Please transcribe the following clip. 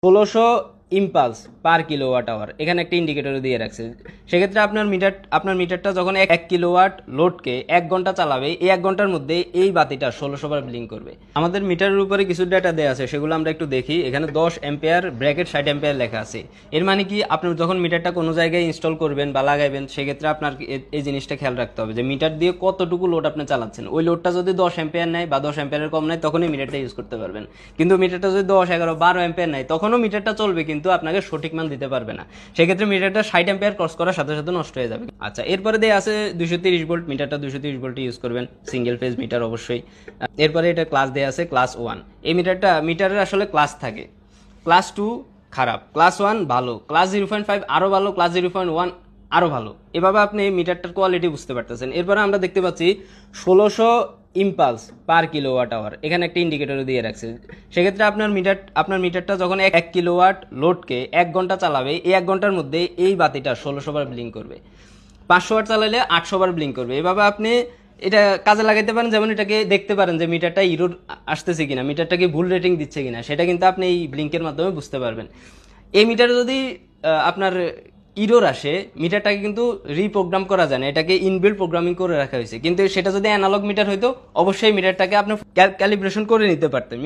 1600 impulse পার kilowatt hour এখানে একটা indicator দিয়ে রাখছে। সেক্ষেত্রে আপনার মিটারটা যখন 1 কিলোওয়াট লোডকে 1 ঘন্টা চালাবে, এই 1 ঘন্টার মধ্যে এই বাতিটা 1600 বার ব্লিঙ্ক করবে। আমাদের মিটারের উপরে কিছু ডেটা দেওয়া আছে, সেগুলো আমরা একটু দেখি। এখানে 10 অ্যাম্পিয়ার ব্র্যাকেট 60 অ্যাম্পিয়ার লেখা আছে। এর মানে কি, আপনি যখন মিটারটা কোনো জায়গায় ইনস্টল করবেন বা লাগাইবেন, সেক্ষেত্রে আপনার এই জিনিসটা খেয়াল রাখতে হবে যে মিটার দিয়ে কতটুকু লোড আপনি চালাচ্ছেন। ওই লোডটা যদি 10 অ্যাম্পিয়ার নেয় বা 10 অ্যাম্পিয়ারের কম নেয়, তখনই মিটারটা ইউজ করতে পারবেন। কিন্তু মিটারটা যদি 10, 11, 12 অ্যাম্পিয়ার নেয়, তখনও মিটারটা চলবে, কিন্তু আপনাকে সঠিক মান দিতে পারবে না। সেক্ষেত্রে মিটারটা 60 অ্যাম্পিয়ার ক্রস করার সাথে সাথে নষ্ট হয়ে যাবে। আচ্ছা, এরপরে দেয়া আছে 230 ভোল্ট। মিটারটা 230 ভোল্ট ইউজ করবেন, সিঙ্গেল ফেজ মিটার অবশ্যই। এরপরে এটা ক্লাস দেয়া আছে ক্লাস 1। এই মিটারের আসলে ক্লাস থাকে। ক্লাস 2 খারাপ, ক্লাস 1 ভালো, ক্লাস 0.5 আরো ভালো, ক্লাস 0.1 আরো ভালো। এভাবে আপনি মিটারটার কোয়ালিটি বুঝতে পারতেছেন। এরপরে আমরা দেখতে পাচ্ছি 1600 ইম্পালস পার কিলোওয়াট আওয়ার এখানে একটা ইন্ডিকেটর দিয়ে রাখছে। সেক্ষেত্রে আপনার মিটারটা যখন 1 কিলোওয়াট লোডকে 1 ঘন্টা চালাবে, এই 1 ঘন্টার মধ্যে এই বাতিটা 1600 বার ব্লিঙ্ক করবে। 500 ওয়াট চালালে 800 বার ব্লিঙ্ক করবে। এভাবে আপনি এটা কাজে লাগাইতে পারেন। যেমন এটাকে দেখতে পারেন যে মিটারটা ইরোর আসতেছে কিনা, মিটারটাকে ভুল রেটিং দিচ্ছে কিনা, সেটা কিন্তু আপনি এই ব্লিঙ্কের মাধ্যমে বুঝতে পারবেন। এই মিটারে যদি আপনার ইরোর আসে, মিটারটাকে কিন্তু রিপ্রোগ্রাম করা যায় না, এটাকে ইনবিল্ট প্রোগ্রামিং করে রাখা হয়েছে। কিন্তু সেটা যদি অ্যানালগ মিটার হইতো, অবশ্যই মিটারটাকে আপনি ক্যালিব্রেশন করে নিতে পারতেন।